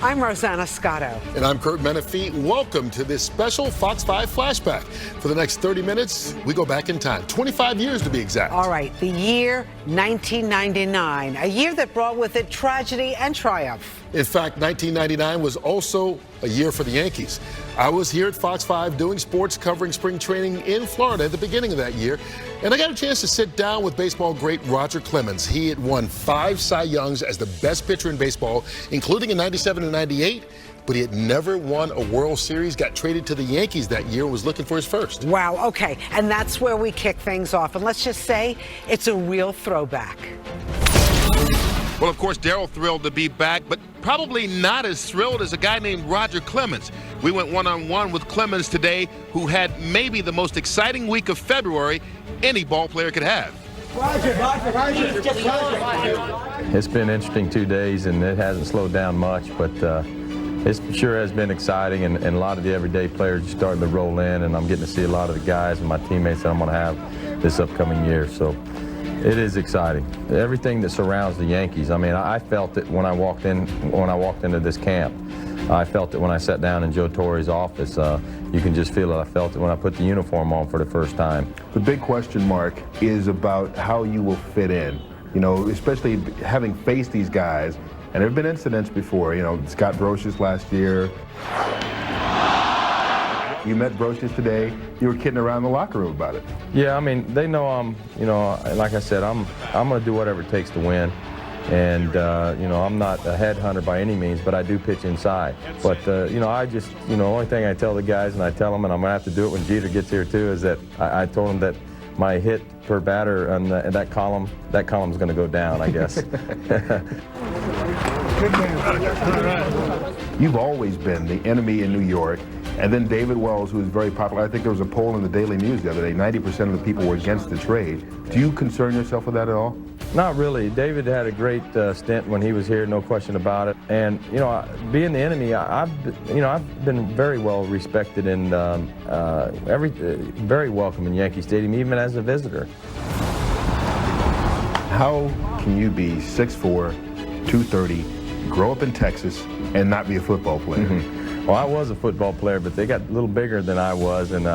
I'm Rosanna Scotto. And I'm Kurt Menefee. Welcome to this special Fox 5 Flashback. For the next 30 minutes, we go back in time, 25 years to be exact. All right, the year 1999, a year that brought with it tragedy and triumph. In fact, 1999 was also a year for the Yankees. I was here at Fox 5 doing sports, covering spring training in Florida at the beginning of that year, and I got a chance to sit down with baseball great Roger Clemens. He had won 5 Cy Youngs as the best pitcher in baseball, including in 97 and 98, but he had never won a World Series, got traded to the Yankees that year, and was looking for his first. Wow, okay, and that's where we kick things off, and let's just say it's a real throwback. Well, of course, Darryl thrilled to be back, but probably not as thrilled as a guy named Roger Clemens. We went one-on-one with Clemens today, who had maybe the most exciting week of February any ball player could have. It's been interesting 2 days, and it hasn't slowed down much, but it sure has been exciting, and a lot of the everyday players are starting to roll in, and I'm getting to see a lot of the guys and my teammates that I'm going to have this upcoming year. So it is exciting. Everything that surrounds the Yankees. I mean, I felt it when I walked into this camp. I felt it when I sat down in Joe Torre's office. You can just feel it. I felt it when I put the uniform on for the first time. The big question mark is about how you will fit in. You know, especially having faced these guys, and there have been incidents before. You know, Scott Brosius last year. You met Brosius today. You were kidding around in the locker room about it. Yeah, I mean, they know I'm, you know, like I said, I'm going to do whatever it takes to win. And, you know, I'm not a headhunter by any means, but I do pitch inside. But, you know, I just, you know, the only thing I tell the guys, and I tell them, and I'm going to have to do it when Jeter gets here too, is that I told them that my hit per batter on that column's going to go down, I guess. You've always been the enemy in New York. And then David Wells, who is very popular. I think there was a poll in the Daily News the other day, 90% of the people were against the trade. Do you concern yourself with that at all? Not really. David had a great stint when he was here, no question about it. And, you know, being the enemy, I've been very well respected and very welcome in Yankee Stadium, even as a visitor. How can you be 6'4", 230, grow up in Texas, and not be a football player? Mm-hmm. Well, I was a football player, but they got a little bigger than I was, and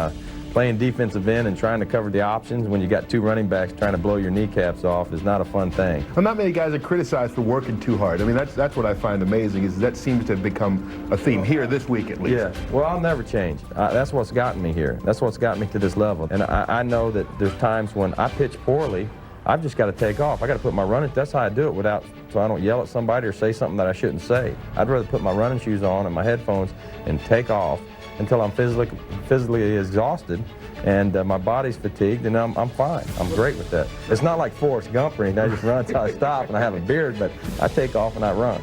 playing defensive end and trying to cover the options when you got 2 running backs trying to blow your kneecaps off is not a fun thing. Well, not many guys are criticized for working too hard. I mean, that's what I find amazing, is that seems to have become a theme here this week at least. Yeah, well, I'll never change. That's what's gotten me here. That's what's got me to this level. And I know that there's times when I pitch poorly, I've just got to take off. I got to put my running, that's how I do it so I don't yell at somebody or say something that I shouldn't say. I'd rather put my running shoes on and my headphones and take off until I'm physically exhausted and my body's fatigued, and I'm fine. I'm great with that. It's not like Forrest Gump or anything. I just run until I stop and I have a beard, but I take off and I run.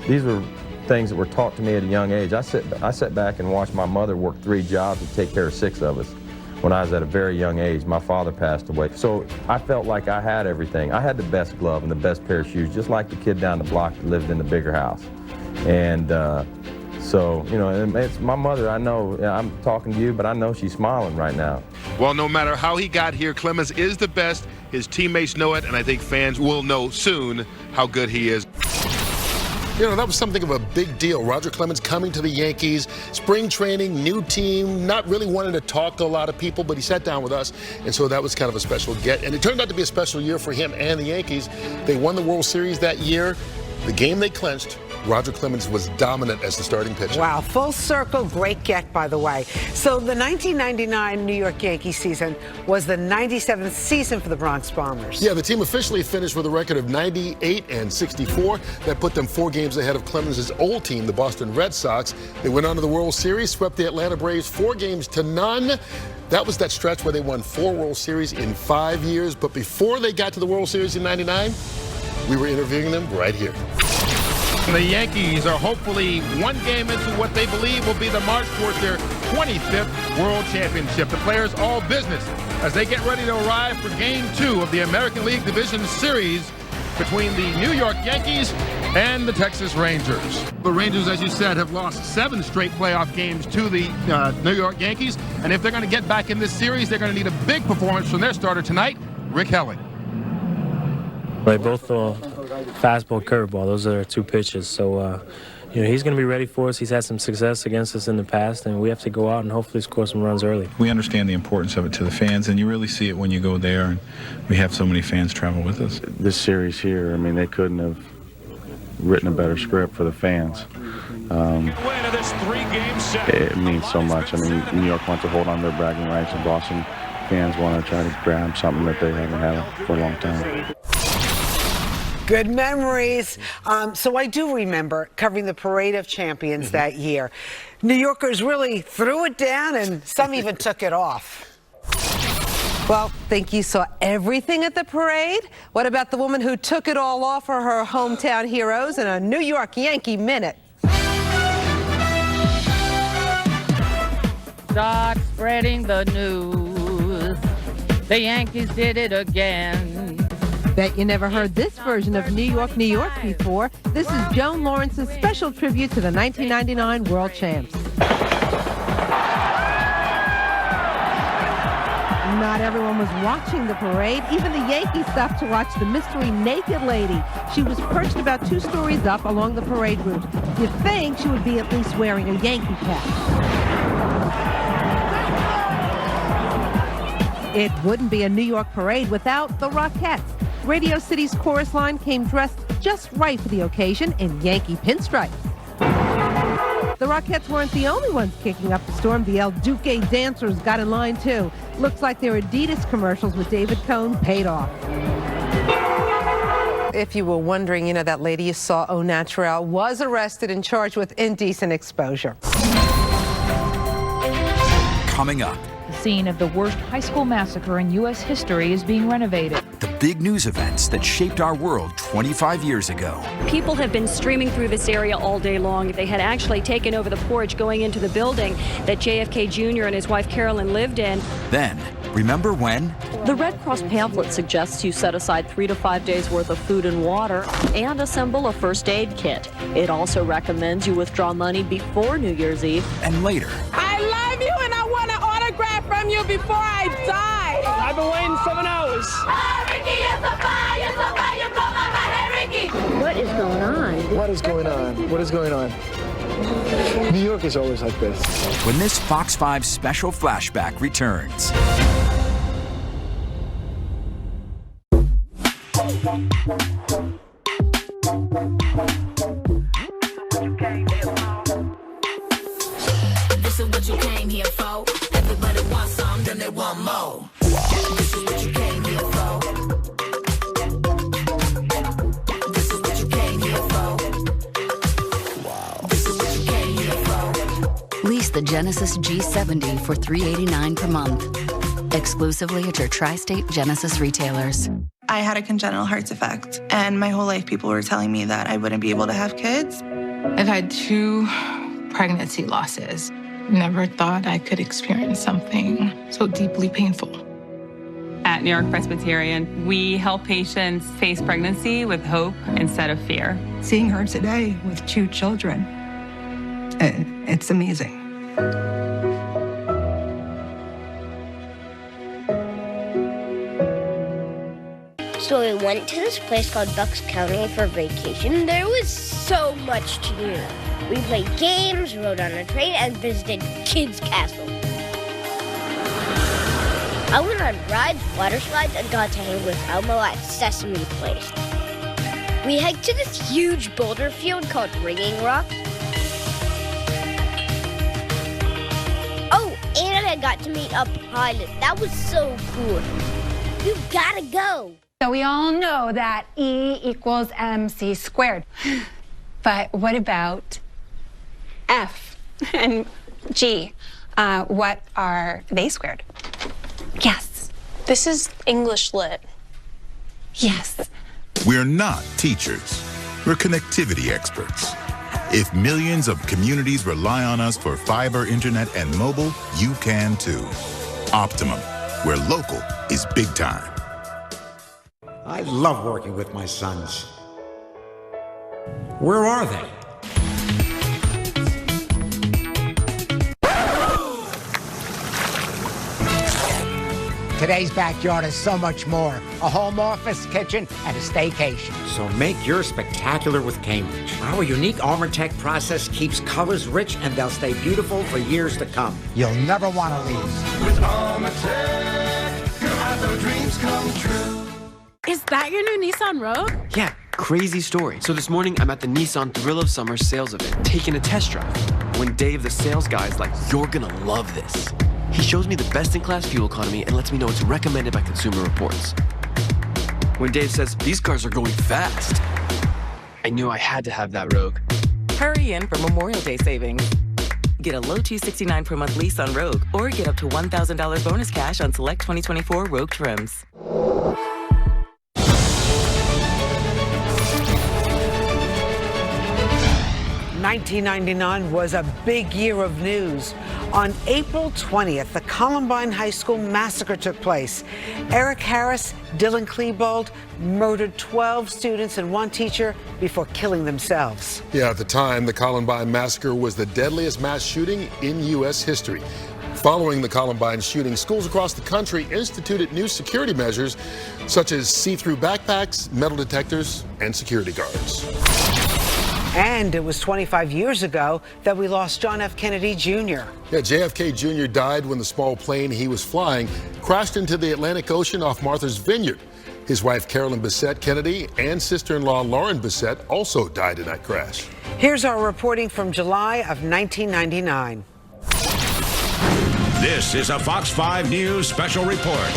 These were things that were taught to me at a young age. I sat back and watched my mother work 3 jobs to take care of 6 of us. When I was at a very young age, my father passed away. So I felt like I had everything. I had the best glove and the best pair of shoes, just like the kid down the block that lived in the bigger house. And so, you know, it's my mother. I know, I'm talking to you, but I know she's smiling right now. Well, no matter how he got here, Clemens is the best. His teammates know it, and I think fans will know soon how good he is. You know, that was something of a big deal. Roger Clemens coming to the Yankees, spring training, new team, not really wanting to talk to a lot of people, but he sat down with us, and so that was kind of a special get. And it turned out to be a special year for him and the Yankees. They won the World Series that year. The game they clinched, Roger Clemens was dominant as the starting pitcher. Wow, full circle, great get, by the way. So the 1999 New York Yankees season was the 97th season for the Bronx Bombers. Yeah, the team officially finished with a record of 98 and 64. That put them 4 games ahead of Clemens' old team, the Boston Red Sox. They went on to the World Series, swept the Atlanta Braves 4-0. That was that stretch where they won 4 World Series in 5 years. But before they got to the World Series in '99, we were interviewing them right here. The Yankees are hopefully 1 game into what they believe will be the march towards their 25th World Championship. The players all business as they get ready to arrive for Game 2 of the American League Division Series between the New York Yankees and the Texas Rangers. The Rangers, as you said, have lost 7 straight playoff games to the New York Yankees, and if they're going to get back in this series, they're going to need a big performance from their starter tonight, Rick Helling. They both throw fastball, curveball. Those are their 2 pitches. So, you know, he's going to be ready for us. He's had some success against us in the past, and we have to go out and hopefully score some runs early. We understand the importance of it to the fans, and you really see it when you go there, and we have so many fans travel with us. This series here, I mean, they couldn't have written a better script for the fans. It means so much. I mean, New York wants to hold on to their bragging rights, and Boston fans want to try to grab something that they haven't had for a long time. Good memories. So I do remember covering the Parade of Champions that year. New Yorkers really threw it down, and some even took it off. Well, think you saw everything at the parade? What about the woman who took it all off for her hometown heroes in a New York Yankee Minute? Start spreading the news. The Yankees did it again. Bet you never heard this version of New York, New York before. This is Joan Lawrence's special tribute to the 1999 World Champs. Not everyone was watching the parade. Even the Yankees stopped to watch the mystery naked lady. She was perched about 2 stories up along the parade route. You'd think she would be at least wearing a Yankee cap. It wouldn't be a New York parade without the Rockettes. Radio City's chorus line came dressed just right for the occasion in Yankee pinstripes. The Rockettes weren't the only ones kicking up the storm. The El Duque dancers got in line too. Looks like their Adidas commercials with David Cohn paid off. If you were wondering, you know, that lady you saw, au naturel, was arrested and charged with indecent exposure. Coming up. The scene of the worst high school massacre in U.S. history is being renovated. The big news events that shaped our world 25 years ago. People have been streaming through this area all day long. They had actually taken over the porch going into the building that JFK Jr. and his wife Carolyn lived in. Then, remember when? The Red Cross pamphlet suggests you set aside 3 to 5 days worth of food and water and assemble a first aid kit. It also recommends you withdraw money before New Year's Eve. And later. I love you and I want an autograph from you before I die. I've been waiting 7 hours. What is going on? What is going on? What is going on? New York is always like this. When this Fox 5 special flashback returns. This is what you came here for. Everybody wants some, then they want more. This is what you came here for. This is what you came here for. Wow. This is what you came here for. Lease the Genesis G70 for $389 per month. Exclusively at your tri-state Genesis retailers. I had a congenital heart defect, and my whole life people were telling me that I wouldn't be able to have kids. I've had 2 pregnancy losses. Never thought I could experience something so deeply painful. At New York Presbyterian, we help patients face pregnancy with hope instead of fear. Seeing her today with 2 children, it's amazing. So we went to this place called Bucks County for vacation. There was so much to do. We played games, rode on a train, and visited Kids Castle. I went on rides, water slides, and got to hang with Elmo at Sesame Place. We hiked to this huge boulder field called Ringing Rock. Oh, and I got to meet a pilot. That was so cool. You gotta go. So we all know that E equals MC squared. But what about F and G? What are they squared? Yes. This is English Lit. Yes. We're not teachers. We're connectivity experts. If millions of communities rely on us for fiber, internet, and mobile, you can too. Optimum, where local is big time. I love working with my sons. Where are they? Today's backyard is so much more. A home office, kitchen, and a staycation. So make yours spectacular with Cambridge. Our unique Armortech process keeps colors rich and they'll stay beautiful for years to come. You'll never want to leave. With Armortech, your outdoor dreams come true. Is that your new Nissan Rogue? Yeah, crazy story. So this morning, I'm at the Nissan Thrill of Summer sales event, taking a test drive. When Dave, the sales guy, is like, "You're gonna love this." He shows me the best-in-class fuel economy and lets me know it's recommended by Consumer Reports. When Dave says, "These cars are going fast," I knew I had to have that Rogue. Hurry in for Memorial Day savings. Get a low $269 per month lease on Rogue, or get up to $1,000 bonus cash on select 2024 Rogue trims. 1999 was a big year of news. On April 20th, the Columbine High School massacre took place. Eric Harris, Dylan Klebold murdered 12 students and one teacher before killing themselves. Yeah, at the time, the Columbine massacre was the deadliest mass shooting in U.S. history. Following the Columbine shooting, schools across the country instituted new security measures such as see-through backpacks, metal detectors, and security guards. And it was 25 years ago that we lost John F. Kennedy Jr. Yeah, JFK Jr. died when the small plane he was flying crashed into the Atlantic Ocean off Martha's Vineyard. His wife, Carolyn Bessette Kennedy, and sister-in-law, Lauren Bessette, also died in that crash. Here's our reporting from July of 1999. This is a Fox 5 News special report.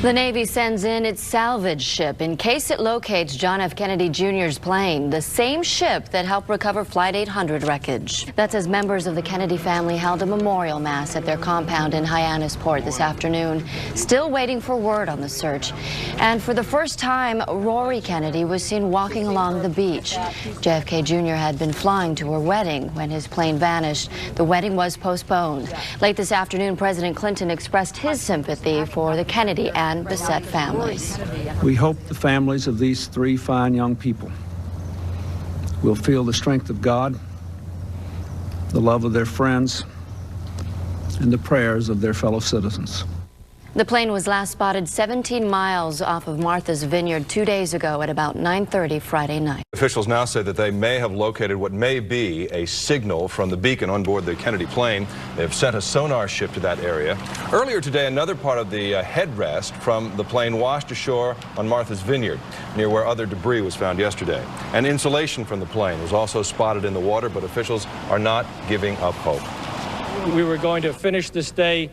The Navy sends in its salvage ship in case it locates John F. Kennedy Jr.'s plane, the same ship that helped recover Flight 800 wreckage. That's as members of the Kennedy family held a memorial mass at their compound in Hyannisport this afternoon, still waiting for word on the search. And for the first time, Rory Kennedy was seen walking along the beach. JFK Jr. had been flying to her wedding when his plane vanished. The wedding was postponed. Late this afternoon, President Clinton expressed his sympathy for the Kennedy and Bessette families. We hope the families of these three fine young people will feel the strength of God, the love of their friends, and the prayers of their fellow citizens. The plane was last spotted 17 miles off of Martha's Vineyard 2 days ago at about 9:30 Friday night. Officials now say that they may have located what may be a signal from the beacon on board the Kennedy plane. They have sent a sonar ship to that area. Earlier today, another part of the headrest from the plane washed ashore on Martha's Vineyard, near where other debris was found yesterday. And insulation from the plane was also spotted in the water, but officials are not giving up hope. We were going to finish this day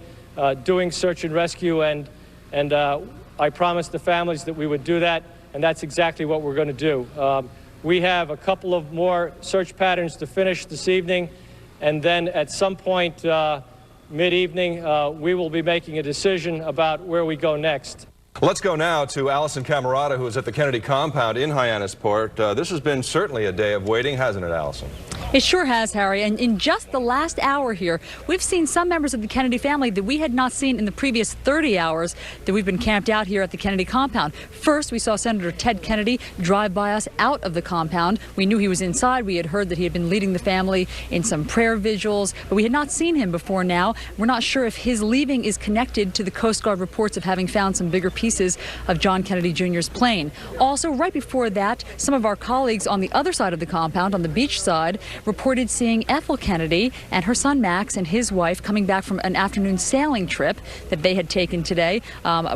doing search and rescue, and I promised the families that we would do that, and that's exactly what we're going to do. We have a couple of more search patterns to finish this evening, and then at some point mid-evening we will be making a decision about where we go next. Let's go now to Allison Camerata, who is at the Kennedy compound in Hyannisport. This has been certainly a day of waiting, hasn't it, Allison? It sure has, Harry. And in just the last hour here, we've seen some members of the Kennedy family that we had not seen in the previous 30 hours that we've been camped out here at the Kennedy compound. First, we saw Senator Ted Kennedy drive by us out of the compound. We knew he was inside. We had heard that he had been leading the family in some prayer vigils, but we had not seen him before now. We're not sure if his leaving is connected to the Coast Guard reports of having found some bigger pieces of John Kennedy Jr.'s plane. Also, right before that, some of our colleagues on the other side of the compound, on the beach side, reported seeing Ethel Kennedy and her son Max and his wife coming back from an afternoon sailing trip that they had taken today.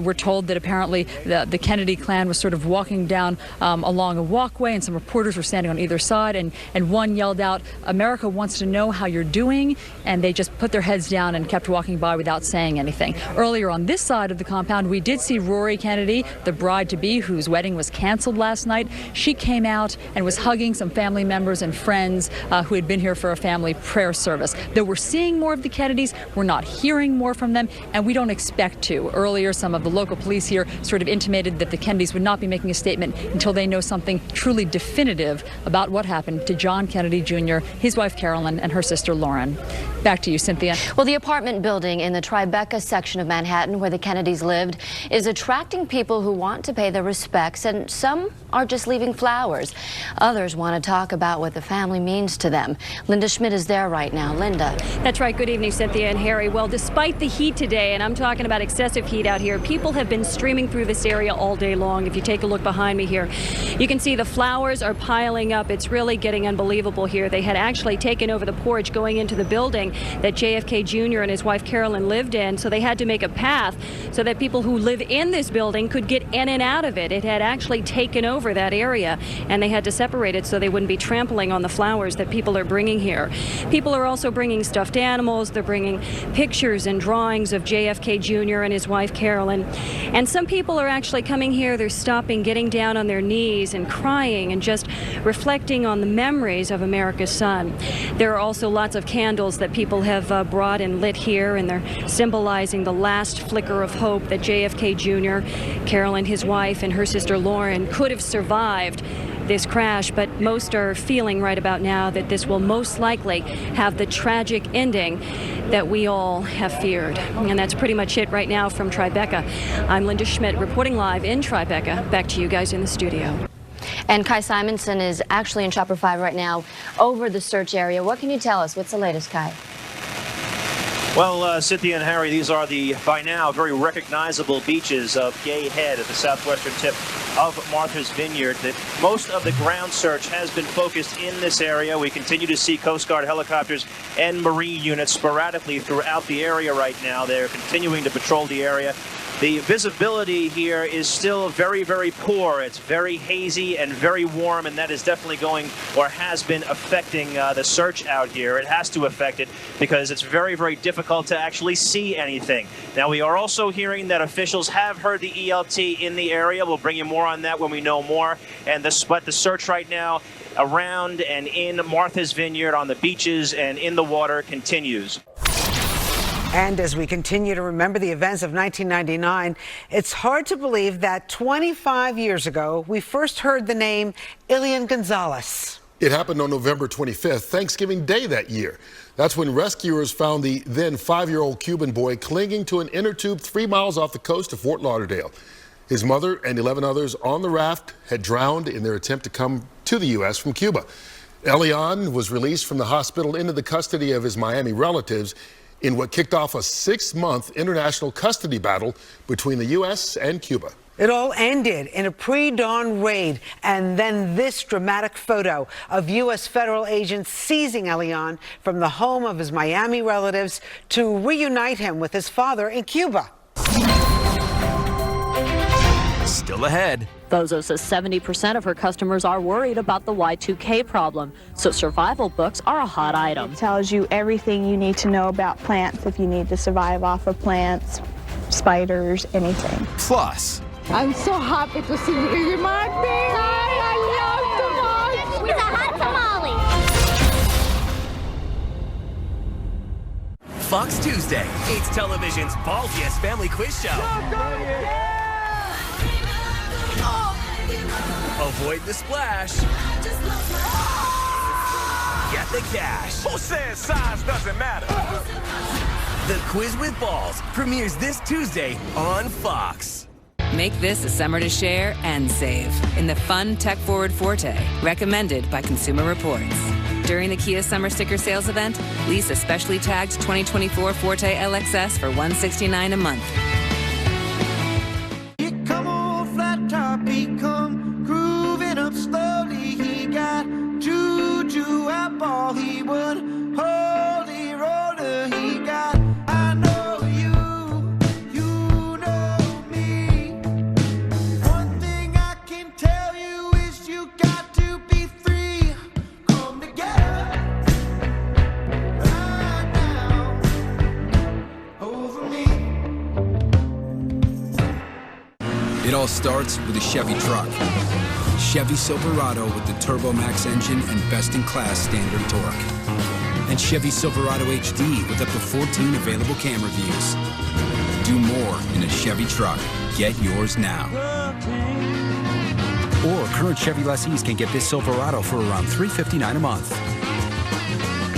We're told that apparently the Kennedy clan was sort of walking down along a walkway, and some reporters were standing on either side, and one yelled out, "America wants to know how you're doing," and they just put their heads down and kept walking by without saying anything. Earlier on this side of the compound, we did see Rory Kennedy, the bride-to-be whose wedding was canceled last night. She came out and was hugging some family members and friends who had been here for a family prayer service. Though we're seeing more of the Kennedys, we're not hearing more from them, and we don't expect to. Earlier, some of the local police here sort of intimated that the Kennedys would not be making a statement until they know something truly definitive about what happened to John Kennedy Jr., his wife Carolyn, and her sister Lauren. Back to you, Cynthia. Well, the apartment building in the Tribeca section of Manhattan where the Kennedys lived is attracting people who want to pay their respects, and some are just leaving flowers. Others want to talk about what the family means to them. Linda Schmidt is there right now. Linda. That's right. Good evening, Cynthia and Harry. Well, despite the heat today, and I'm talking about excessive heat out here, people have been streaming through this area all day long. If you take a look behind me here, you can see the flowers are piling up. It's really getting unbelievable here. They had actually taken over the porch going into the building that JFK Jr. and his wife Carolyn lived in, so they had to make a path so that people who live in this building could get in and out of it. It had actually taken over that area, and they had to separate it so they wouldn't be trampling on the flowers that people are bringing here. People are also bringing stuffed animals. They're bringing pictures and drawings of JFK Jr. and his wife Carolyn. And some people are actually coming here. They're stopping, getting down on their knees and crying and just reflecting on the memories of America's son. There are also lots of candles that people have brought and lit here, and they're symbolizing the last flicker of hope that JFK Jr., Carolyn, his wife, and her sister Lauren could have survived this crash, but most are feeling right about now that this will most likely have the tragic ending that we all have feared. And that's pretty much it right now from Tribeca. I'm Linda Schmidt reporting live in Tribeca. Back to you guys in the studio. And Kai Simonson is actually in Chopper 5 right now over the search area. What can you tell us? What's the latest, Kai? Well, Cynthia and Harry, these are the, by now, very recognizable beaches of Gay Head at the southwestern tip of Martha's Vineyard. That most of the ground search has been focused in this area. We continue to see Coast Guard helicopters and Marine units sporadically throughout the area right now. They're continuing to patrol the area. The visibility here is still very, very poor. It's very hazy and very warm, and that is definitely going, or has been affecting the search out here. It has to affect it because it's very, very difficult to actually see anything. Now, we are also hearing that officials have heard the ELT in the area. We'll bring you more on that when we know more. And the search right now around and in Martha's Vineyard on the beaches and in the water continues. And as we continue to remember the events of 1999, it's hard to believe that 25 years ago, we first heard the name Elian Gonzalez. It happened on November 25th, Thanksgiving Day that year. That's when rescuers found the then 5-year-old Cuban boy clinging to an inner tube 3 miles off the coast of Fort Lauderdale. His mother and 11 others on the raft had drowned in their attempt to come to the U.S. from Cuba. Elian was released from the hospital into the custody of his Miami relatives in what kicked off a 6-month international custody battle between the U.S. and Cuba. It all ended in a pre-dawn raid, and then this dramatic photo of U.S. federal agents seizing Elian from the home of his Miami relatives to reunite him with his father in Cuba. Still ahead. Bozo says 70% of her customers are worried about the Y2K problem, so survival books are a hot item. It tells you everything you need to know about plants, if you need to survive off of plants, spiders, anything. Plus, I'm so happy to see you in my bed. I love with a hot tamale. Fox Tuesday, it's television's ballsiest family quiz show. Avoid the splash. Get the cash. Who says size doesn't matter? The Quiz with Balls premieres this Tuesday on Fox. Make this a summer to share and save in the fun tech-forward Forte, recommended by Consumer Reports. During the Kia Summer Sticker Sales event, lease a specially tagged 2024 Forte LXS for $169 a month. It all starts with a Chevy truck. Chevy Silverado with the TurboMax engine and best-in-class standard torque. And Chevy Silverado HD with up to 14 available camera views. Do more in a Chevy truck. Get yours now. Or current Chevy lessees can get this Silverado for around $359 a month.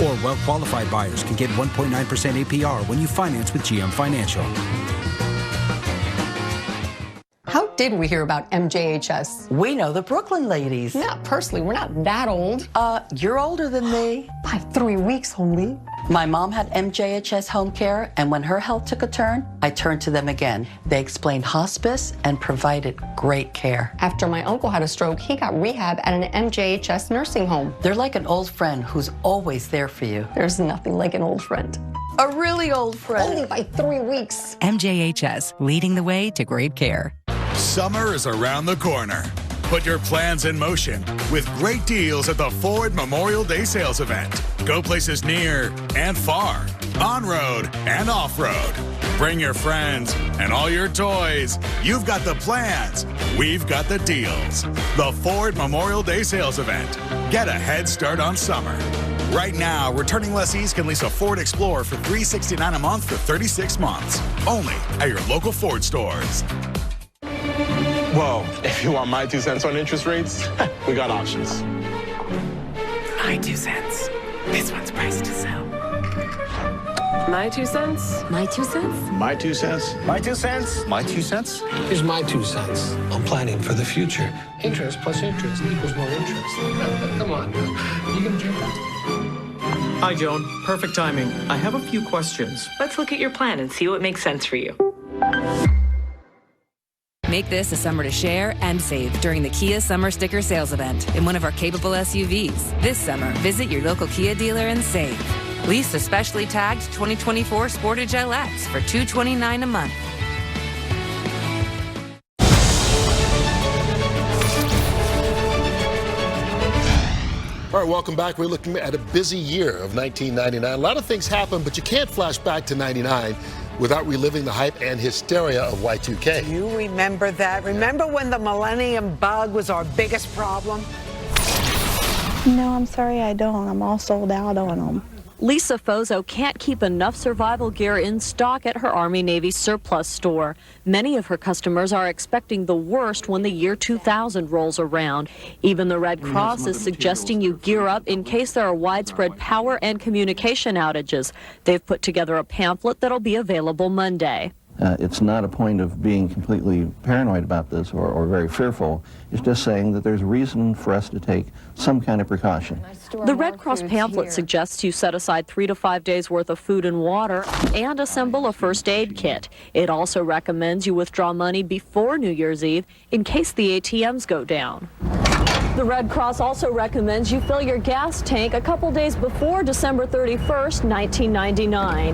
Or well-qualified buyers can get 1.9% APR when you finance with GM Financial. How didn't we hear about MJHS? We know the Brooklyn ladies. Not personally, we're not that old. You're older than me. By 3 weeks only. My mom had MJHS home care, and when her health took a turn, I turned to them again. They explained hospice and provided great care. After my uncle had a stroke, he got rehab at an MJHS nursing home. They're like an old friend who's always there for you. There's nothing like an old friend. A really old friend. Only by 3 weeks. MJHS, leading the way to great care. Summer is around the corner. Put your plans in motion with great deals at the Ford Memorial Day sales event. Go places near and far, on-road and off-road. Bring your friends and all your toys. You've got the plans. We've got the deals. The Ford Memorial Day sales event. Get a head start on summer. Right now, returning lessees can lease a Ford Explorer for $369 a month for 36 months. Only at your local Ford stores. Well, if you want my 2 cents on interest rates, we got options. My 2 cents. This one's priced to sell. My 2 cents? My 2 cents? My 2 cents? My 2 cents? My 2 cents? Here's my 2 cents on planning for the future. Interest plus interest equals more interest. Come on, you can do that. Hi, Joan. Perfect timing. I have a few questions. Let's look at your plan and see what makes sense for you. Make this a summer to share and save during the Kia Summer Sticker Sales Event in one of our capable SUVs. This summer, visit your local Kia dealer and save. Lease a specially tagged 2024 Sportage LX for $229 a month. All right, welcome back. We're looking at a busy year of 1999. A lot of things happened, but you can't flash back to 99 without reliving the hype and hysteria of Y2K. Do you remember that? Remember when the millennium bug was our biggest problem? No, I'm sorry, I don't. I'm all sold out on them. Lisa Fozo can't keep enough survival gear in stock at her Army-Navy surplus store. Many of her customers are expecting the worst when the year 2000 rolls around. Even the Red Cross is suggesting you gear up in case there are widespread power and communication outages. They've put together a pamphlet that'll be available Monday. It's not a point of being completely paranoid about this or very fearful. It's just saying that there's reason for us to take some kind of precaution. The Red Cross pamphlet suggests you set aside 3 to 5 days worth of food and water and assemble a first aid kit. It also recommends you withdraw money before New Year's Eve in case the ATMs go down. The Red Cross also recommends you fill your gas tank a couple days before December 31st, 1999.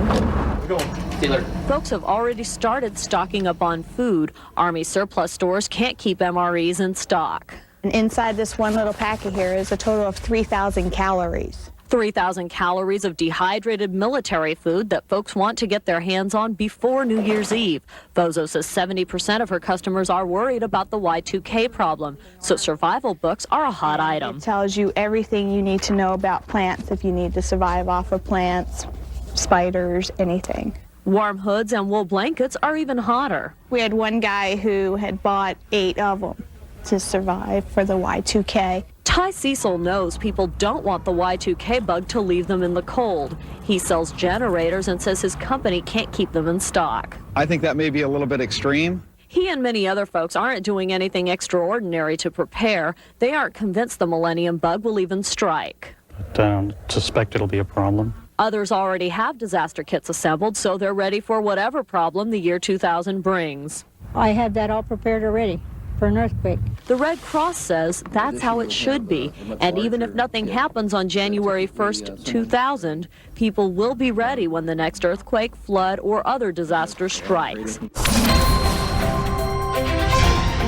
Folks have already started stocking up on food. Army surplus stores can't keep MREs in stock. And inside this one little packet here is a total of 3,000 calories. 3,000 calories of dehydrated military food that folks want to get their hands on before New Year's Eve. Fozo says 70% of her customers are worried about the Y2K problem, so survival books are a hot item. It tells you everything you need to know about plants if you need to survive off of plants, spiders, anything. Warm hoods and wool blankets are even hotter. We had one guy who had bought 8 of them to survive for the Y2K. Ty Cecil knows people don't want the Y2K bug to leave them in the cold. He sells generators and says his company can't keep them in stock. I think that may be a little bit extreme. He and many other folks aren't doing anything extraordinary to prepare. They aren't convinced the millennium bug will even strike. But suspect it'll be a problem. Others already have disaster kits assembled, so they're ready for whatever problem the year 2000 brings. I had that all prepared already for an earthquake. The Red Cross says that's how it should be. And even if nothing happens on January 1st, 2000, people will be ready when the next earthquake, flood, or other disaster strikes.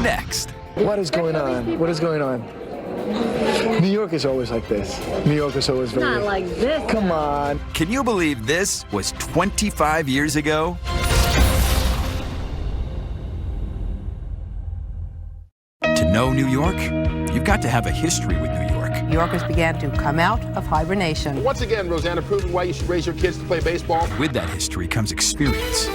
Next. What is going on? What is going on? New York is always like this. New York is always very... Not like this. Come on. Can you believe this was 25 years ago? To know New York, you've got to have a history with New York. New Yorkers began to come out of hibernation. Once again, Rosanna proving why you should raise your kids to play baseball. With that history comes experience.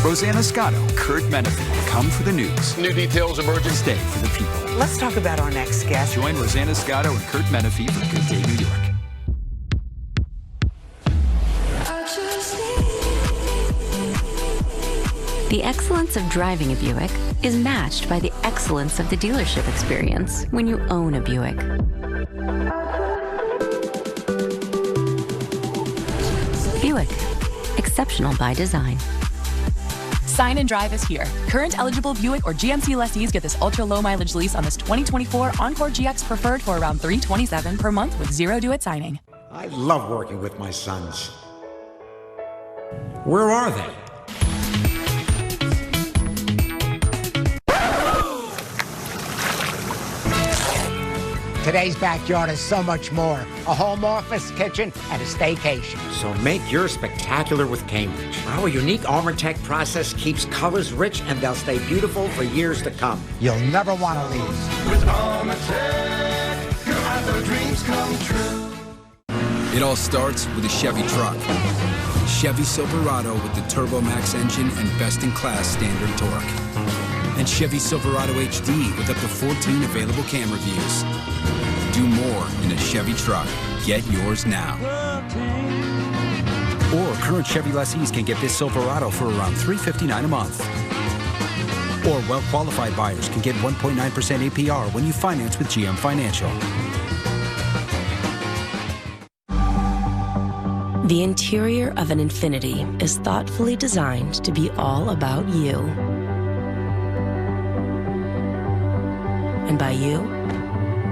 Rosanna Scotto, Kurt Menefee, come for the news. New details emerging. Stay for the people. Let's talk about our next guest. Join Rosanna Scotto and Kurt Menefee for Good Day New York. The excellence of driving a Buick is matched by the excellence of the dealership experience when you own a Buick. Buick, exceptional by design. Sign and Drive is here. Current eligible Buick or GMC lessees get this ultra-low mileage lease on this 2024 Encore GX Preferred for around $327 per month with zero due at signing. I love working with my sons. Where are they? Today's backyard is so much more. A home office, kitchen, and a staycation. So make yours spectacular with Cambridge. Our unique ArmorTech process keeps colors rich and they'll stay beautiful for years to come. You'll never want to leave. With ArmorTech, your outdoor dreams come true. It all starts with a Chevy truck. Chevy Silverado with the Turbo Max engine and best-in-class standard torque. And Chevy Silverado HD with up to 14 available camera views. Do more in a Chevy truck. Get yours now. Or current Chevy lessees can get this Silverado for around $359 a month. Or well-qualified buyers can get 1.9% APR when you finance with GM Financial. The interior of an Infiniti is thoughtfully designed to be all about you. And by you,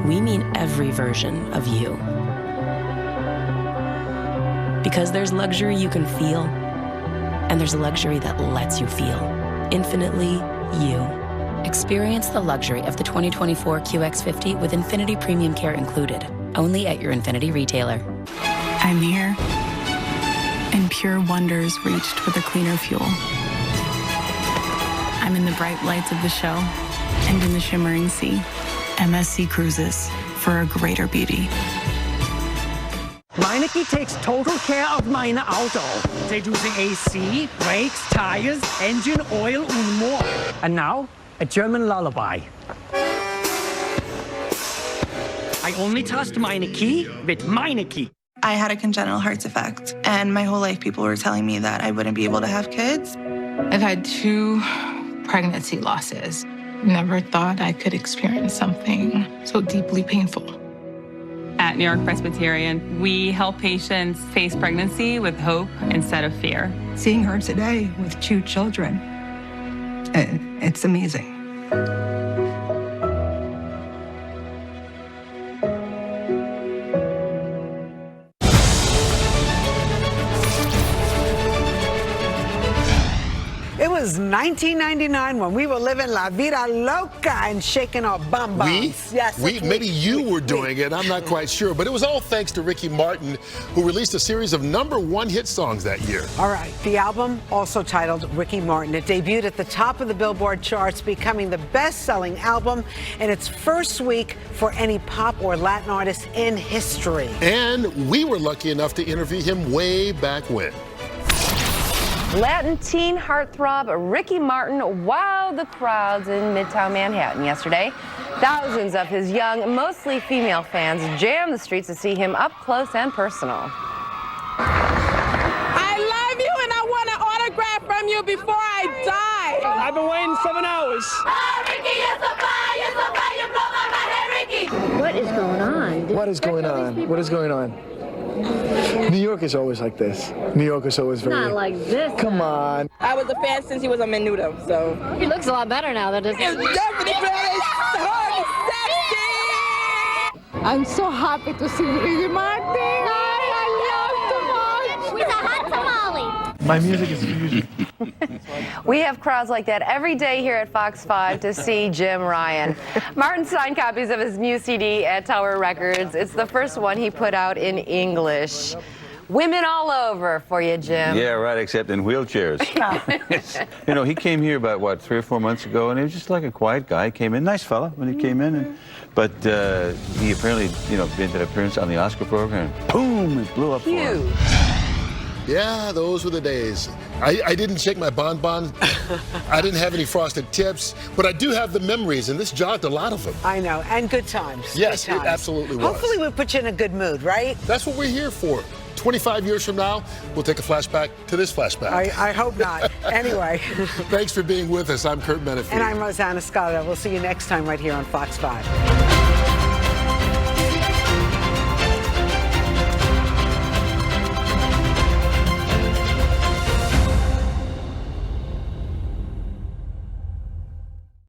we mean every version of you. Because there's luxury you can feel, and there's luxury that lets you feel. Infinitely you. Experience the luxury of the 2024 QX50 with Infiniti Premium Care included. Only at your Infiniti retailer. I'm here, and pure wonders reached with a cleaner fuel. I'm in the bright lights of the show, and in the shimmering sea. MSC Cruises, for a greater beauty. Meineke takes total care of meine Auto. They do the AC, brakes, tires, engine, oil, and more. And now, a German lullaby. I only trust Meineke with Meineke. I had a congenital heart defect, and my whole life people were telling me that I wouldn't be able to have kids. I've had 2 pregnancy losses. Never thought I could experience something so deeply painful. At New York Presbyterian, we help patients face pregnancy with hope instead of fear. Seeing her today with 2 children, it's amazing. It was 1999 when we were living La Vida Loca and shaking our bum bums. Yes, maybe you were doing it. I'm not quite sure. But it was all thanks to Ricky Martin, who released a series of #1 hit songs that year. All right. The album, also titled Ricky Martin, it debuted at the top of the Billboard charts, becoming the best-selling album in its first week for any pop or Latin artist in history. And we were lucky enough to interview him way back when. Latin teen heartthrob Ricky Martin wowed the crowds in Midtown Manhattan yesterday. Thousands of his young, mostly female fans jammed the streets to see him up close and personal. I love you and I want an autograph from you before I die. I've been waiting 7 hours. Oh, Ricky, you're so fine, you blow my mind, hey, Ricky. What is going on? What is going on? What is going on? New York is always like this. New York is always very... Not like this. Come on. I was a fan since he was a Menudo, so... He looks a lot better now, doesn't he? It's definitely better. Sexy! I'm so happy to see Ricky Martin. I love too much. With a hot tamale. My music is fusion. We have crowds like that every day here at Fox 5 to see Jim Ryan. Martin signed copies of his new CD at Tower Records. It's the first one he put out in English. Women all over for you, Jim. Yeah, right, except in wheelchairs. You know, he came here about, what, 3 or 4 months ago, and he was just like a quiet guy. He came in, nice fella when he came in. But he apparently, you know, did an appearance on the Oscar program, and boom, it blew up for him. Yeah, those were the days. I didn't shake my bonbon. I didn't have any frosted tips, but I do have the memories, and this jogged a lot of them. I know, and good times. Yes, good times. It absolutely was. Hopefully we put you in a good mood, right? That's what we're here for, 25 years from now, we'll take a flashback to this flashback. I hope not. Anyway. Thanks for being with us. I'm Kurt Menefee. And I'm Rosanna Scotto. We'll see you next time right here on Fox 5.